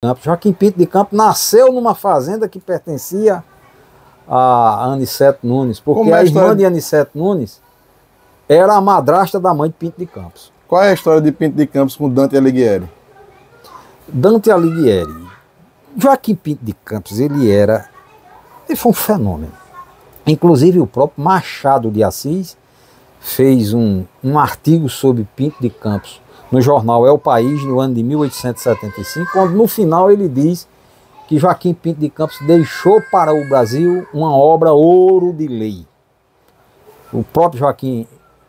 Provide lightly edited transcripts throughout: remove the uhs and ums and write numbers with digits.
Campos. Joaquim Pinto de Campos nasceu numa fazenda que pertencia a Aniceto Nunes, porque a irmã de Aniceto Nunes era a madrasta da mãe de Pinto de Campos. Qual é a história de Pinto de Campos com Dante Alighieri? Dante Alighieri. Joaquim Pinto de Campos, ele foi um fenômeno. Inclusive o próprio Machado de Assis fez um artigo sobre Pinto de Campos no jornal É o País, no ano de 1875, onde no final ele diz que Joaquim Pinto de Campos deixou para o Brasil uma obra ouro de lei. O próprio Joaquim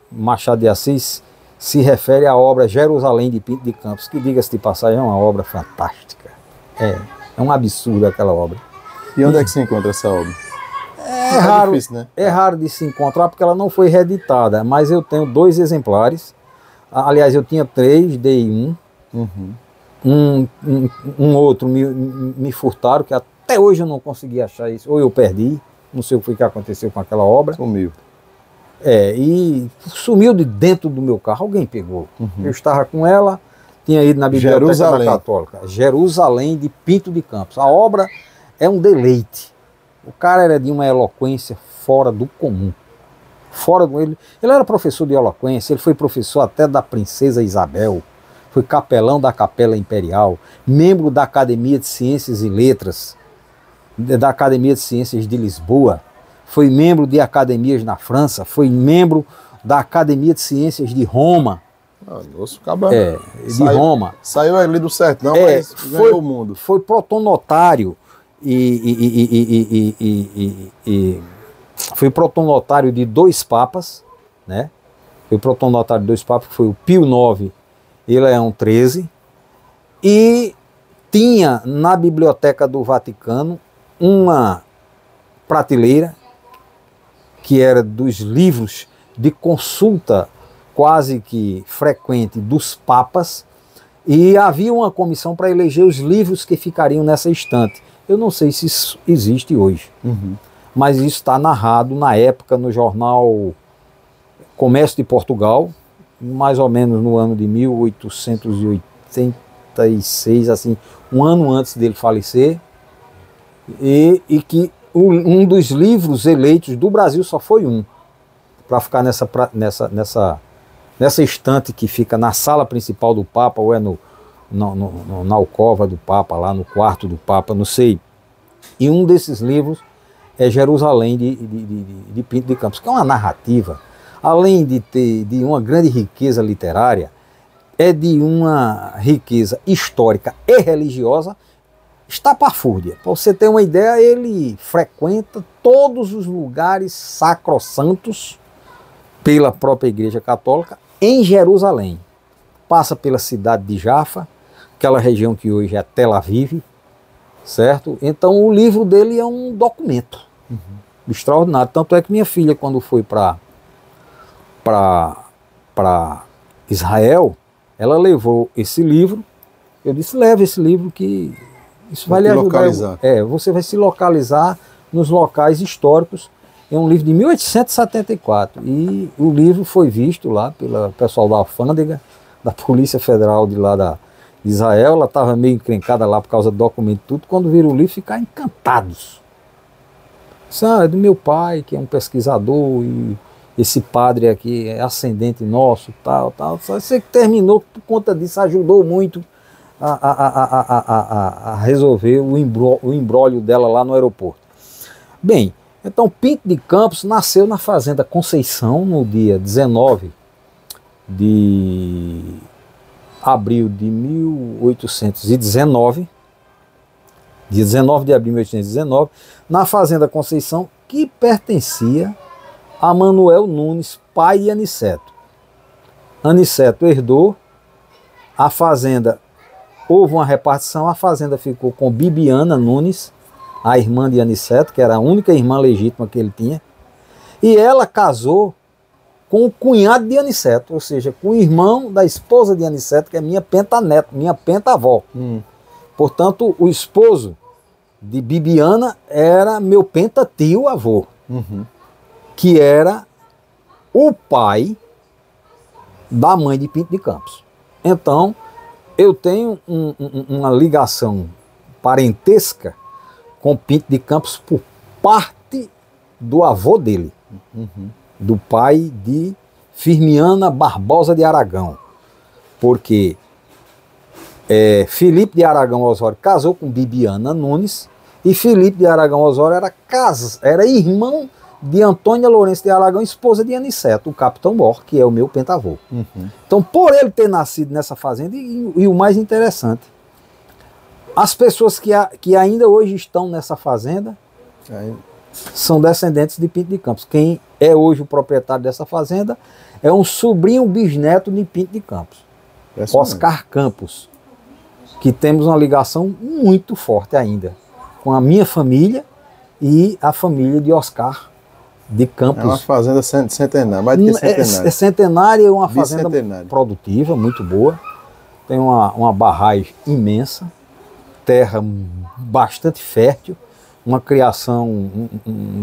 Machado de Assis se refere à obra Jerusalém de Pinto de Campos, que, diga-se de passagem, é uma obra fantástica. É um absurdo aquela obra. E onde é que se encontra essa obra? É difícil, né? É raro de se encontrar porque ela não foi reeditada, mas eu tenho 2 exemplares. Aliás, eu tinha 3, dei um. Um outro me furtaram, que até hoje eu não consegui achar isso. Ou eu perdi, não sei o que foi que aconteceu com aquela obra. Sumiu. E sumiu de dentro do meu carro, alguém pegou. Eu estava com ela, tinha ido na Biblioteca da Católica. Jerusalém de Pinto de Campos. A obra é um deleite. O cara era de uma eloquência fora do comum. Ele era professor de eloquência, ele foi professor até da Princesa Isabel, foi capelão da Capela Imperial, membro da Academia de Ciências e Letras, da Academia de Ciências de Lisboa, foi membro de academias na França, foi membro da Academia de Ciências de Roma. Nossa, cabra. De Roma. Saiu ali do sertão, mas ganhou o mundo. Foi protonotário foi protonotário de 2 papas, né? Foi protonotário de 2 papas, que foi o Pio IX e Leão XIII, e tinha na Biblioteca do Vaticano uma prateleira que era dos livros de consulta quase que frequente dos papas, e havia uma comissão para eleger os livros que ficariam nessa estante. Eu não sei se isso existe hoje. Mas isso está narrado na época no jornal Comércio de Portugal, mais ou menos no ano de 1886, assim, um ano antes dele falecer, e que um dos livros eleitos do Brasil só foi um, para ficar nessa estante que fica na sala principal do Papa, ou na alcova do Papa, lá no quarto do Papa, não sei. E um desses livros é Jerusalém de Pinto de Campos, que é uma narrativa, além de ter de uma grande riqueza literária, é de uma riqueza histórica e religiosa estapafúrdia. Para você ter uma ideia, ele frequenta todos os lugares sacrossantos pela própria Igreja Católica em Jerusalém. Passa pela cidade de Jaffa, aquela região que hoje é Tel Aviv, certo? Então o livro dele é um documento extraordinário. Tanto é que minha filha, quando foi para Israel, ela levou esse livro. Eu disse, leve esse livro que isso vai lhe ajudar. Você vai se localizar nos locais históricos. É um livro de 1874 e o livro foi visto lá pelo pessoal da alfândega, da Polícia Federal de lá de Israel. Ela estava meio encrencada lá por causa do documento e tudo. Quando viram o livro, ficaram encantados. É do meu pai, que é um pesquisador, e esse padre aqui é ascendente nosso, tal. Só você que terminou, por conta disso, ajudou muito a resolver o imbróglio dela lá no aeroporto. Bem, então Pinto de Campos nasceu na Fazenda Conceição no dia 19 de abril de 1819, dia 19 de abril de 1819, na Fazenda Conceição, que pertencia a Manuel Nunes, pai de Aniceto. Aniceto herdou a fazenda, houve uma repartição, a fazenda ficou com Bibiana Nunes, a irmã de Aniceto, que era a única irmã legítima que ele tinha, e ela casou com o cunhado de Aniceto, ou seja, com o irmão da esposa de Aniceto, que é minha pentaneto, minha pentavó. Portanto, o esposo de Bibiana era meu pentatio avô, que era o pai da mãe de Pinto de Campos. Então, eu tenho uma ligação parentesca com Pinto de Campos por parte do avô dele, do pai de Firmiana Barbosa de Aragão, porque Felipe de Aragão Osório casou com Bibiana Nunes, e Felipe de Aragão Osório era irmão de Antônia Lourenço de Aragão, esposa de Aniceto, o Capitão Mor, que é o meu pentavô. Então, por ele ter nascido nessa fazenda, e o mais interessante, as pessoas que ainda hoje estão nessa fazenda são descendentes de Pinto de Campos. Quem é hoje o proprietário dessa fazenda é um sobrinho bisneto de Pinto de Campos, Oscar Campos, que temos uma ligação muito forte ainda com a minha família e a família de Oscar de Campos. É uma fazenda centenária, mais do que centenária. É centenária, é uma fazenda produtiva, muito boa. Tem uma barragem imensa, terra bastante fértil, uma criação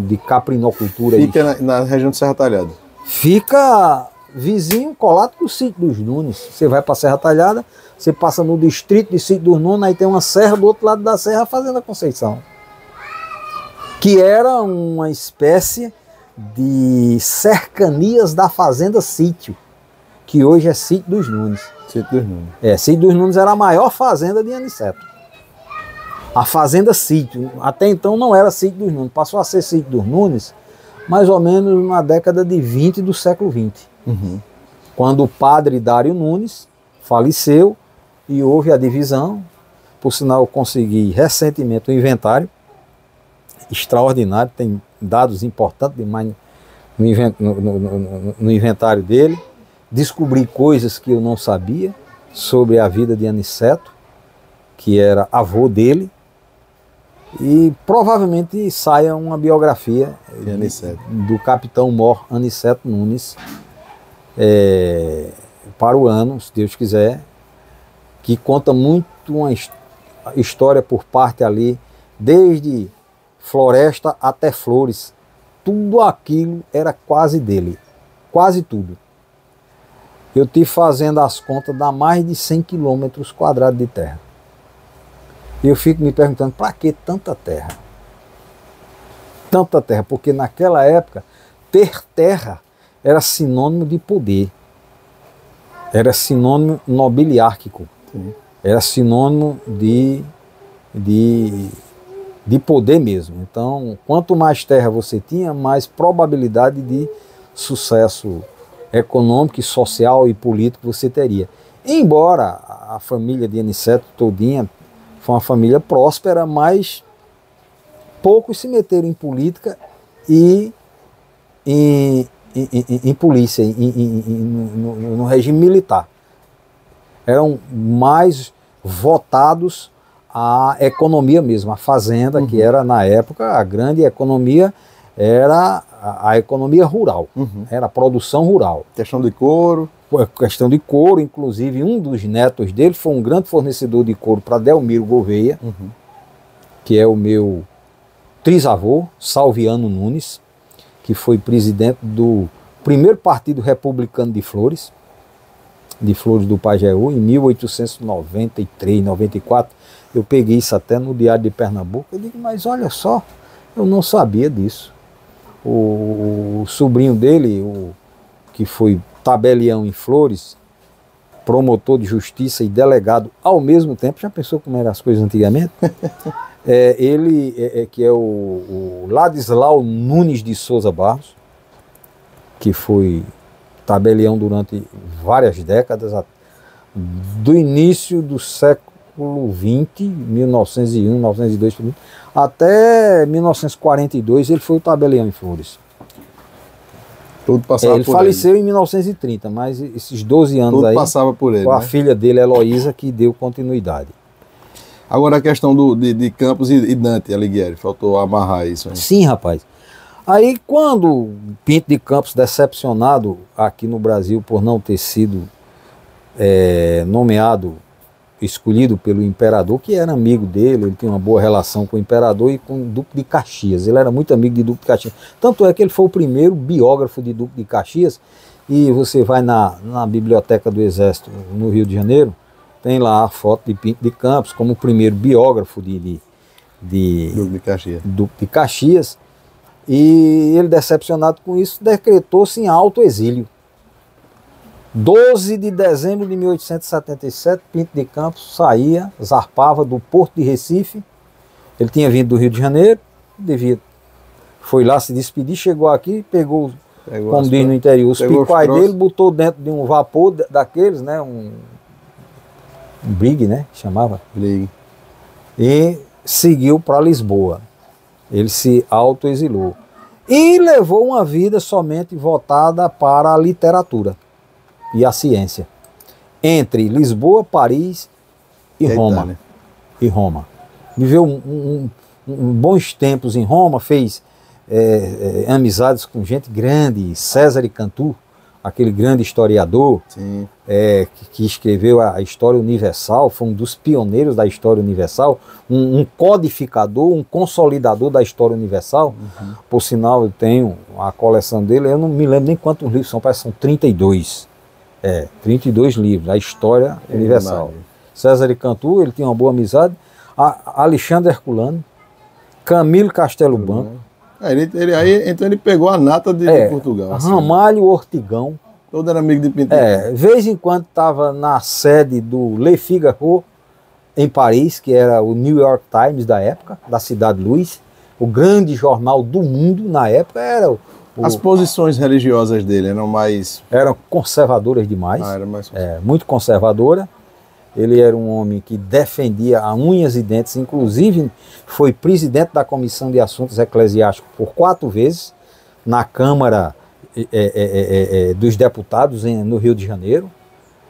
de caprinocultura. Fica na região de Serra Talhada? Fica vizinho, colado com o sítio dos Nunes. Você vai para Serra Talhada, você passa no distrito de Sítio dos Nunes, aí tem uma serra do outro lado da serra, a Fazenda Conceição, que era uma espécie de cercanias da Fazenda Sítio, que hoje é Sítio dos Nunes. Sítio dos Nunes. Sítio dos Nunes era a maior fazenda de Aniceto. A Fazenda Sítio, até então não era Sítio dos Nunes, passou a ser Sítio dos Nunes mais ou menos na década de 20 do século XX. Quando o padre Dário Nunes faleceu e houve a divisão. Por sinal, eu consegui recentemente um inventário extraordinário, tem dados importantes demais no inventário dele. Descobri coisas que eu não sabia sobre a vida de Aniceto, que era avô dele, e provavelmente saia uma biografia do Capitão Mor Aniceto Nunes para o ano, se Deus quiser, que conta muito uma história por parte ali, desde floresta até flores. Tudo aquilo era quase dele, quase tudo. Eu tive fazendo as contas, dá mais de 100 quilômetros quadrados de terra. E eu fico me perguntando, para que tanta terra? Tanta terra, porque naquela época, ter terra era sinônimo de poder. Era sinônimo nobiliárquico. Era sinônimo de poder mesmo. Então, quanto mais terra você tinha, mais probabilidade de sucesso econômico, social e político você teria. Embora a família de Aniceto todinha foi uma família próspera, mas poucos se meteram em política e em polícia, no regime militar. Eram mais votados à economia mesmo, a fazenda, que era na época a grande economia, era a economia rural, era a produção rural. Questão de couro. Questão de couro, inclusive um dos netos dele foi um grande fornecedor de couro para Delmiro Gouveia, que é o meu trisavô, Salviano Nunes, que foi presidente do primeiro partido republicano de Flores do Pajeú, em 1893, 94. Eu peguei isso até no Diário de Pernambuco. Eu digo, mas olha só, eu não sabia disso. O sobrinho dele, que foi tabelião em Flores, promotor de justiça e delegado ao mesmo tempo, já pensou como eram as coisas antigamente? Ele que é o Ladislau Nunes de Souza Barros, que foi tabelião durante várias décadas, do início do século XX, 1901, 1902, até 1942, ele foi o tabelião em Flores. Tudo passava ele faleceu em 1930, mas esses 12 anos tudo aí, passava por ele, com a né? filha dele, Heloísa, que deu continuidade. Agora a questão de Campos e Dante Alighieri, faltou amarrar isso aí. Sim, rapaz. Aí quando Pinto de Campos, decepcionado aqui no Brasil por não ter sido nomeado, escolhido pelo imperador, que era amigo dele, ele tinha uma boa relação com o imperador e com o Duque de Caxias, ele era muito amigo de Duque de Caxias. Tanto é que ele foi o primeiro biógrafo de Duque de Caxias, e você vai na Biblioteca do Exército, no Rio de Janeiro, tem lá a foto de Pinto de Campos como o primeiro biógrafo Duque de Caxias. Duque de Caxias. E ele, decepcionado com isso, decretou-se em autoexílio. 12 de dezembro de 1877, Pinto de Campos zarpava do Porto de Recife. Ele tinha vindo do Rio de Janeiro, foi lá se despedir, chegou aqui, pegou como diz no interior, os picuais dele, botou dentro de um vapor daqueles, né, um brig, né, chamava. Brig. E seguiu para Lisboa. Ele se autoexilou. E levou uma vida somente voltada para a literatura e a ciência. Entre Lisboa, Paris e Roma. Viveu bons tempos em Roma, fez amizades com gente grande, César e Cantu, aquele grande historiador que escreveu a História Universal, foi um dos pioneiros da História Universal, um codificador, um consolidador da História Universal. Por sinal, eu tenho a coleção dele, eu não me lembro nem quantos livros são, parece que são 32. 32 livros, a História Universal. César e Cantu, ele tinha uma boa amizade. Alexandre Herculano, Camilo Castelo Branco. Então ele pegou a nata de Portugal. Assim. Ramalho Ortigão. Todo era amigo de Pinto. De vez em quando estava na sede do Le Figaro, em Paris, que era o New York Times da época, da Cidade Luz. O grande jornal do mundo na época era As posições religiosas dele eram conservadoras demais. Era mais muito conservadora. Ele era um homem que defendia a unhas e dentes, inclusive foi presidente da Comissão de Assuntos Eclesiásticos por 4 vezes, na Câmara dos Deputados no Rio de Janeiro.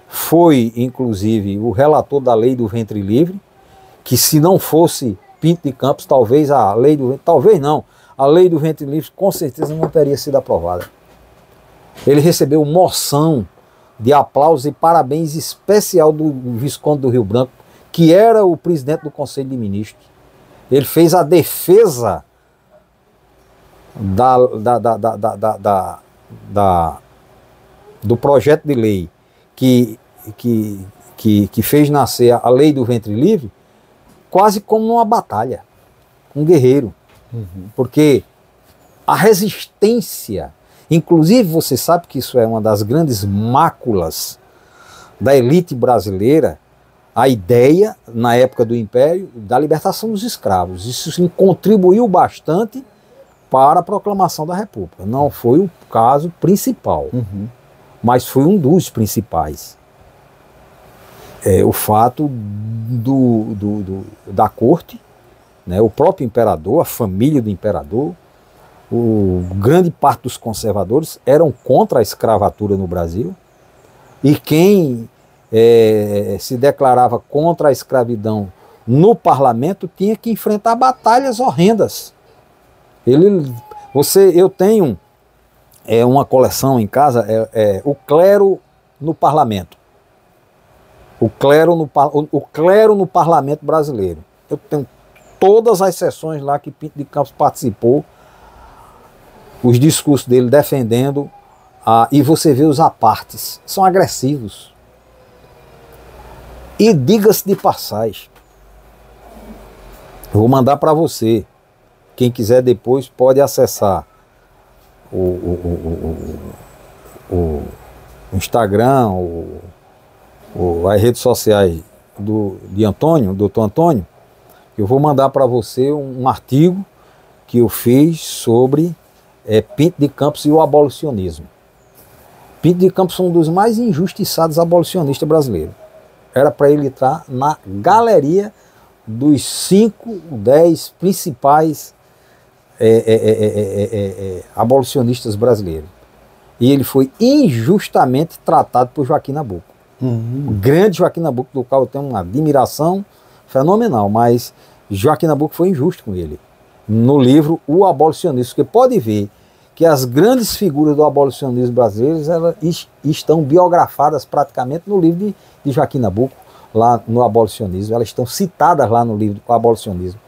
Foi, inclusive, o relator da Lei do Ventre Livre, que se não fosse Pinto de Campos, talvez a Lei do Ventre Livre com certeza não teria sido aprovada. Ele recebeu moção de aplausos e parabéns especial do Visconde do Rio Branco, que era o presidente do Conselho de Ministros. Ele fez a defesa do projeto de lei que fez nascer a Lei do Ventre Livre, quase como uma batalha, um guerreiro. Porque a resistência, inclusive você sabe que isso é uma das grandes máculas da elite brasileira, a ideia, na época do Império, da libertação dos escravos. Isso sim, contribuiu bastante para a proclamação da República. Não foi o caso principal, mas foi um dos principais. O fato da corte, né, o próprio imperador, a família do imperador, grande parte dos conservadores eram contra a escravatura no Brasil, e quem se declarava contra a escravidão no parlamento tinha que enfrentar batalhas horrendas. Eu tenho uma coleção em casa, o clero no parlamento. O clero no parlamento brasileiro. Eu tenho todas as sessões lá que Pinto de Campos participou, os discursos dele defendendo, e você vê os apartes, são agressivos. E diga-se de passagem, eu vou mandar para você, quem quiser depois pode acessar o Instagram, as redes sociais de Antônio, Dr. Antônio. Eu vou mandar para você um artigo que eu fiz sobre Pinto de Campos e o abolicionismo. Pinto de Campos foi um dos mais injustiçados abolicionistas brasileiros. Era para ele entrar na galeria dos 5, 10 principais abolicionistas brasileiros. E ele foi injustamente tratado por Joaquim Nabuco. O grande Joaquim Nabuco, do qual eu tenho uma admiração fenomenal, mas Joaquim Nabuco foi injusto com ele. No livro O Abolicionismo, porque pode ver que as grandes figuras do abolicionismo brasileiro elas estão biografadas praticamente no livro de Joaquim Nabuco, lá no Abolicionismo. Elas estão citadas lá no livro do Abolicionismo.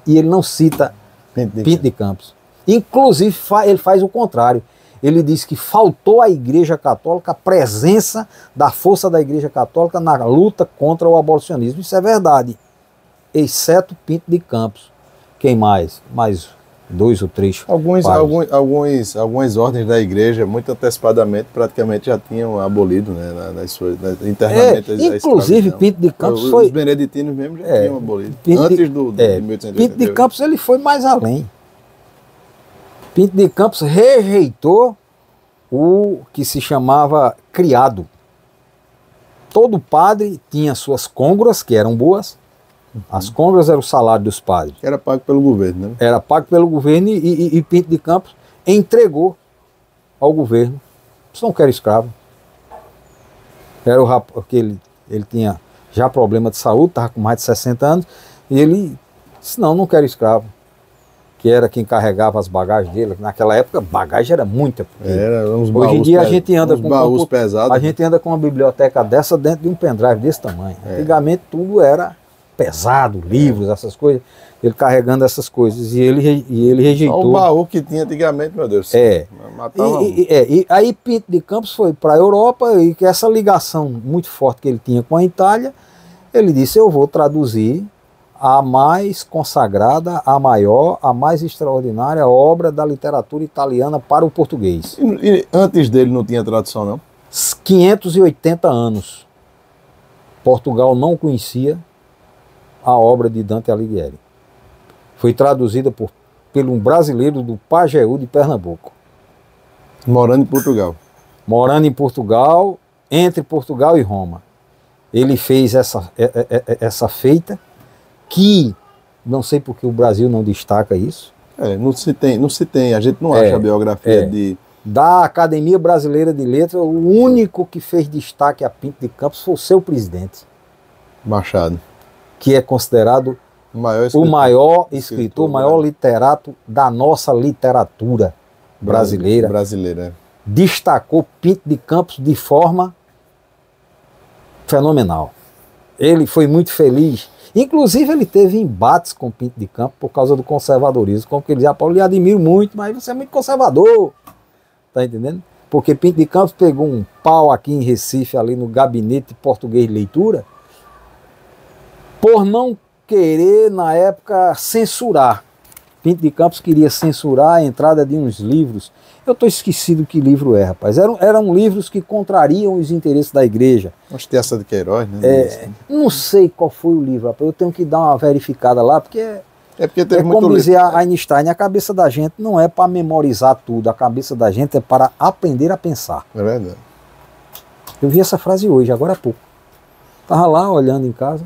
E ele não cita Pinto de Campos. Inclusive, ele faz o contrário. ele disse que faltou à Igreja Católica a presença da força da Igreja Católica na luta contra o abolicionismo. Isso é verdade, exceto Pinto de Campos. Quem mais? Mais 2 ou 3. Algumas ordens da igreja, muito antecipadamente, praticamente já tinham abolido, né, internamente a inclusive Pinto de Campos os beneditinos mesmo já tinham abolido. Antes de 1888. Pinto de Campos ele foi mais além. Pinto de Campos rejeitou o que se chamava criado. Todo padre tinha suas côngruas, que eram boas. As côngruas eram o salário dos padres. Era pago pelo governo, né? Era pago pelo governo e Pinto de Campos entregou ao governo. Isso não quer escravo. Era o rapaz, porque ele tinha já problema de saúde, estava com mais de 60 anos, e ele disse, não quero escravo. Que era quem carregava as bagagens dele. Naquela época, bagagem era muita. Hoje em dia a gente anda com baús pesados. A gente anda com uma biblioteca dessa dentro de um pendrive desse tamanho. Antigamente tudo era pesado, livros, essas coisas. Ele carregando essas coisas. E ele rejeitou. Só o baú que tinha antigamente, meu Deus. E aí Pinto de Campos foi para a Europa e que essa ligação muito forte que ele tinha com a Itália, ele disse, eu vou traduzir a mais consagrada, a maior, a mais extraordinária obra da literatura italiana para o português. E antes dele não tinha tradução, não? 580 anos. Portugal não conhecia a obra de Dante Alighieri. Foi traduzida pelo um brasileiro do Pajeú de Pernambuco. Morando em Portugal. Morando em Portugal, entre Portugal e Roma. Ele fez essa feita, que não sei porque o Brasil não destaca isso. Não se tem, a gente não acha a biografia da Academia Brasileira de Letras, o único que fez destaque a Pinto de Campos foi o seu presidente. Machado. Que é considerado o maior escritor, o maior literato da nossa literatura brasileira. Destacou Pinto de Campos de forma fenomenal. Ele foi muito feliz. Inclusive ele teve embates com Pinto de Campos por causa do conservadorismo. Como que ele dizia, Paulo, eu lhe admiro muito, mas você é muito conservador. Tá entendendo? Porque Pinto de Campos pegou um pau aqui em Recife, ali no gabinete de português de leitura, por não querer, na época, censurar. Pinto de Campos queria censurar a entrada de uns livros. Eu estou esquecido que livro é, rapaz. Eram livros que contrariam os interesses da igreja. Acho que essa de Queiroz, né? Não sei qual foi o livro, rapaz. Eu tenho que dar uma verificada lá, porque teve muito como dizia Einstein, a cabeça da gente não é para memorizar tudo, a cabeça da gente é para aprender a pensar. É verdade. Eu vi essa frase hoje, agora há pouco. Estava lá olhando em casa,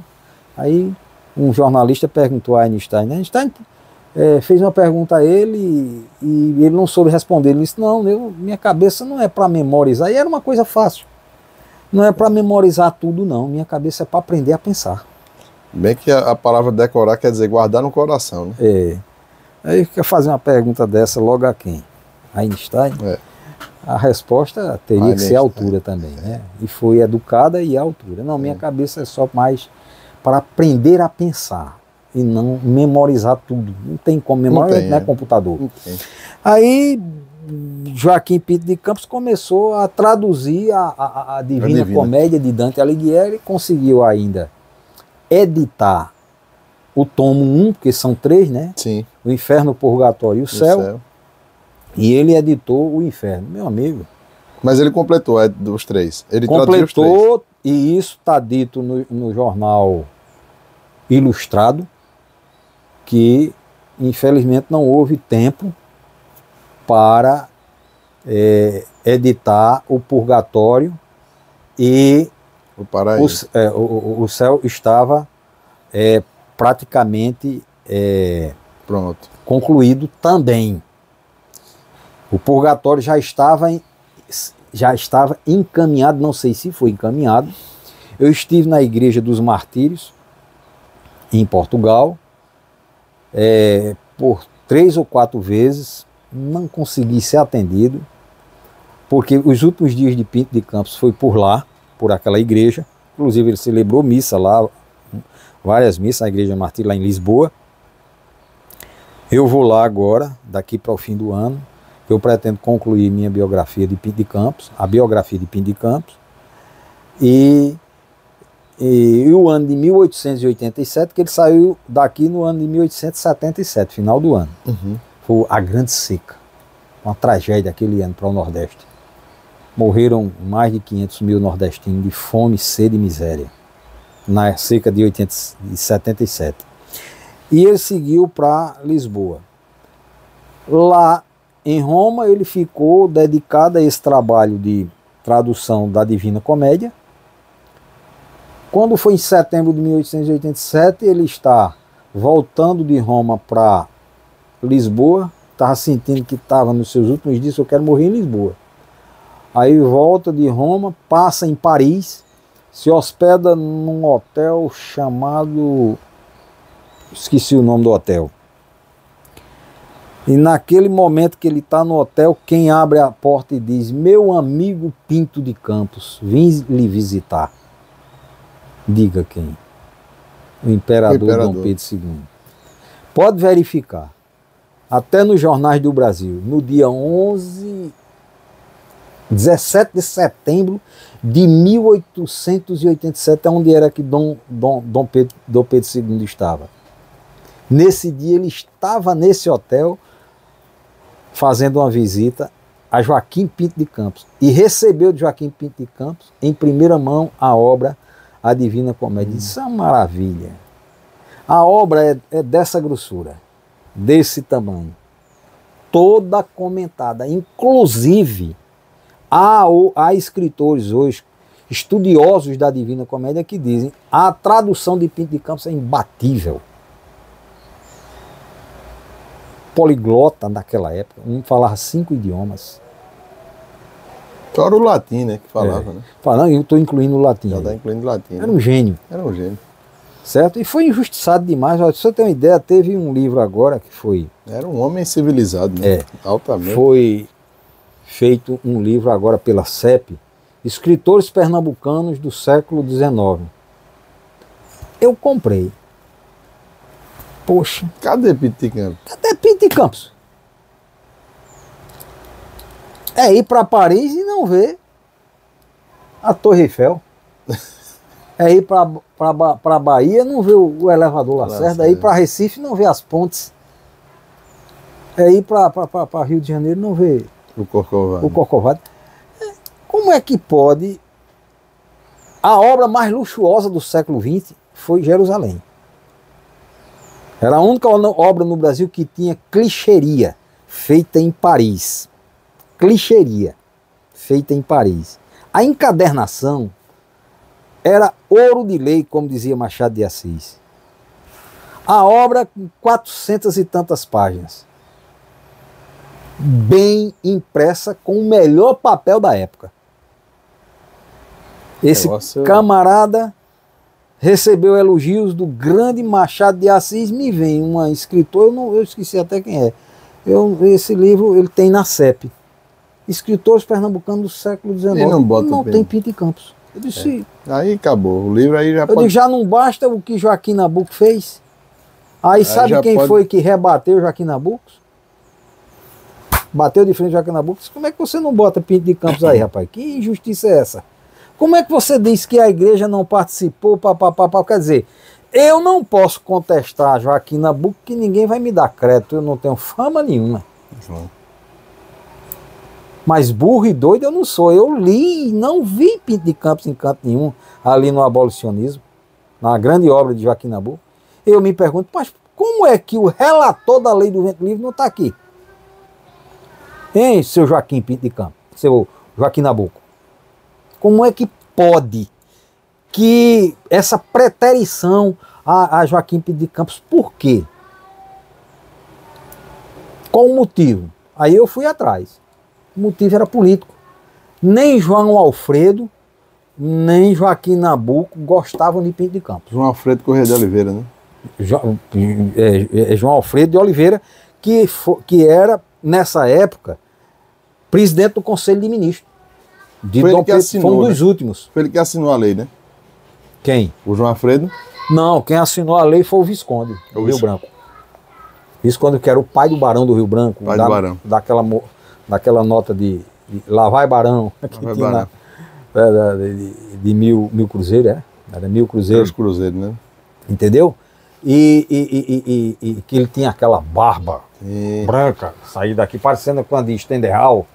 aí um jornalista perguntou a Einstein, Einstein fez uma pergunta a ele e ele não soube responder. Ele disse, não, minha cabeça não é para memorizar. E era uma coisa fácil. Não é para memorizar tudo, não. Minha cabeça é para aprender a pensar. Bem que a palavra decorar quer dizer guardar no coração, né? Aí quer fazer uma pergunta dessa logo a quem? Einstein? A resposta teria que ser a altura também, né? E foi educada e a altura. Não, minha cabeça é só mais para aprender a pensar e não memorizar tudo. Não tem como memorizar, não é computador. Aí Joaquim Pinto de Campos começou a traduzir a Divina Comédia de Dante Alighieri, conseguiu ainda editar o tomo 1, porque são 3, né? Sim. O Inferno, o Purgatório e o Céu. E ele editou o Inferno, meu amigo. Mas ele completou os 3. Ele completou, e isso está dito no jornal Ilustrado, que infelizmente não houve tempo para editar o Purgatório e o Paraíso. O Céu estava praticamente pronto, concluído também. O Purgatório já estava encaminhado, não sei se foi encaminhado. Eu estive na Igreja dos Martírios, em Portugal, por 3 ou 4 vezes, não consegui ser atendido, porque os últimos dias de Pinto de Campos foi por lá, por aquela igreja. Inclusive ele celebrou missa lá, várias missas na Igreja Martíria lá em Lisboa. Eu vou lá agora, daqui para o fim do ano, Eu pretendo concluir minha biografia de Pinto de Campos, a biografia de Pinto de Campos, e o ano de 1887, que ele saiu daqui no ano de 1877, final do ano. Foi a Grande Seca, uma tragédia aquele ano para o Nordeste. Morreram mais de 500 mil nordestinos de fome, sede e miséria, na seca de 77. E ele seguiu para Lisboa. Lá em Roma ele ficou dedicado a esse trabalho de tradução da Divina Comédia. Quando foi em setembro de 1887, ele está voltando de Roma para Lisboa, estava sentindo que estava nos seus últimos dias, eu quero morrer em Lisboa. Aí volta de Roma, passa em Paris, se hospeda num hotel chamado... esqueci o nome do hotel. E naquele momento que ele está no hotel, quem abre a porta e diz: meu amigo Pinto de Campos, vim lhe visitar. Diga quem? O imperador Dom Pedro II. Pode verificar. Até nos jornais do Brasil, no dia 17 de setembro de 1887, onde era que Dom Pedro II estava. Nesse dia ele estava nesse hotel fazendo uma visita a Joaquim Pinto de Campos e recebeu de Joaquim Pinto de Campos em primeira mão a obra A Divina Comédia. Isso é uma maravilha. A obra é dessa grossura, desse tamanho, toda comentada. Inclusive há escritores hoje, estudiosos da Divina Comédia, que dizem a tradução de Pinto de Campos é imbatível. Poliglota naquela época, falava 5 idiomas. Fora o latim, né, que falava, né? Falando, eu estou incluindo o latim. Já está incluindo o latim. Era um gênio. Era um gênio. Certo? E foi injustiçado demais. Se você tem uma ideia, teve um livro agora que foi... Era um homem civilizado, né? Altamente. Foi feito um livro agora pela CEP, Escritores Pernambucanos do século XIX. Eu comprei. Poxa. Cadê Pinto de Campos? Cadê Pinto de Campos? É ir para Paris e não ver a Torre Eiffel. É ir para Bahia e não ver o elevador Lacerda. É ir para Recife e não ver as pontes. É ir para Rio de Janeiro e não ver o Corcovado. Como é que pode... A obra mais luxuosa do século XX foi Jerusalém. Era a única obra no Brasil que tinha clicheria feita em Paris. Clicheria feita em Paris. A encadernação era ouro de lei, como dizia Machado de Assis. A obra com 400 e tantas páginas. Bem impressa com o melhor papel da época. Esse camarada recebeu elogios do grande Machado de Assis. Me vem uma escritora, eu esqueci até quem é. Esse livro ele tem na CEP. Escritores pernambucanos do século XIX. Não tem Pinto de Campos. Eu disse, aí acabou. O livro aí já pode... digo, já não basta o que Joaquim Nabuco fez? Aí sabe quem foi que rebateu Joaquim Nabuco? Bateu de frente Joaquim Nabuco. Como é que você não bota Pinto de Campos aí, rapaz? Que injustiça é essa? Como é que você diz que a igreja não participou? Quer dizer, eu não posso contestar Joaquim Nabuco, que ninguém vai me dar crédito. Eu não tenho fama nenhuma. Mas burro e doido eu não sou. Eu li e não vi Pinto de Campos em canto nenhum, ali no abolicionismo, na grande obra de Joaquim Nabuco. Eu me pergunto, mas como é que o relator da lei do ventre livre não está aqui? Hein, seu Joaquim Pinto de Campos, seu Joaquim Nabuco? Como é que pode que essa preterição a Joaquim Pinto de Campos, por quê? Qual o motivo? Aí eu fui atrás. O motivo era político. Nem João Alfredo, nem Joaquim Nabuco gostavam de Pinto de Campos. João Alfredo Corrêa de Oliveira, né? João Alfredo de Oliveira, que era, nessa época, presidente do Conselho de Ministros. Foi ele que assinou, foi um dos últimos. Foi ele que assinou a lei, né? Quem? O João Alfredo? Não, quem assinou a lei foi o Visconde do Rio Branco. Visconde, que era o pai do Barão do Rio Branco. Pai do Barão. naquela nota de lá vai Barão, que Vai tinha Barão. de mil cruzeiros, era 1000 cruzeiros, Os cruzeiros, né? entendeu? E que ele tinha aquela barba E branca, sair daqui parecendo com a de Stendhal,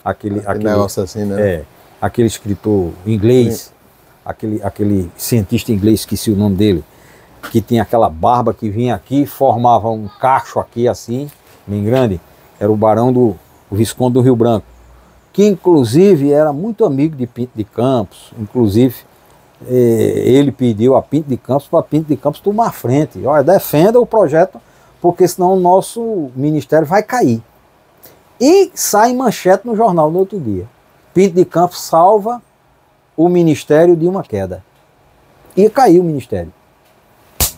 aquele negócio assim, né? aquele escritor inglês, aquele cientista inglês, esqueci o nome dele, que tinha aquela barba que vinha aqui, formava um cacho aqui assim, bem grande, era o o Visconde do Rio Branco, que inclusive era muito amigo de Pinto de Campos, inclusive ele pediu a Pinto de Campos para Pinto de Campos tomar frente, olha, defenda o projeto, porque senão o nosso ministério vai cair. E sai manchete no jornal no outro dia. Pinto de Campos salva o ministério de uma queda. E caiu o ministério.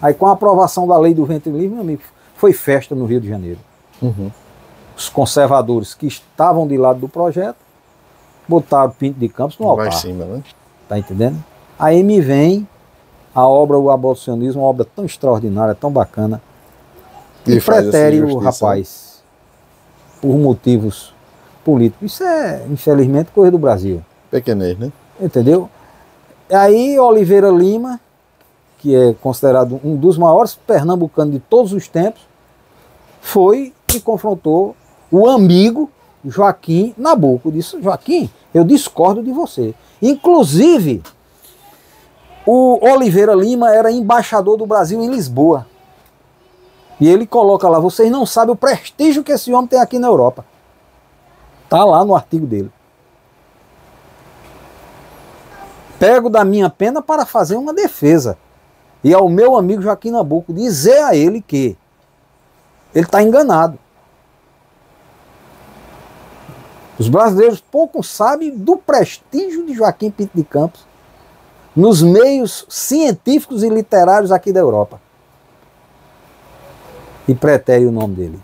Aí com a aprovação da lei do ventre livre, meu amigo, foi festa no Rio de Janeiro. Uhum. Os conservadores que estavam de lado do projeto botaram Pinto de Campos no Vai em altar. cima, né? Tá entendendo? Aí me vem a obra O Abolicionismo, uma obra tão extraordinária, tão bacana. E pretere o rapaz por motivos políticos. Isso é, infelizmente, coisa do Brasil. Pequenez, né? Entendeu? Aí Oliveira Lima, que é considerado um dos maiores pernambucanos de todos os tempos, foi e confrontou o amigo Joaquim Nabuco. Disse: Joaquim, eu discordo de você. Inclusive, o Oliveira Lima era embaixador do Brasil em Lisboa. E ele coloca lá: vocês não sabem o prestígio que esse homem tem aqui na Europa. Está lá no artigo dele. Pego da minha pena para fazer uma defesa. E ao meu amigo Joaquim Nabuco dizer a ele que ele está enganado. Os brasileiros pouco sabem do prestígio de Joaquim Pinto de Campos nos meios científicos e literários aqui da Europa. E pretere o nome dele.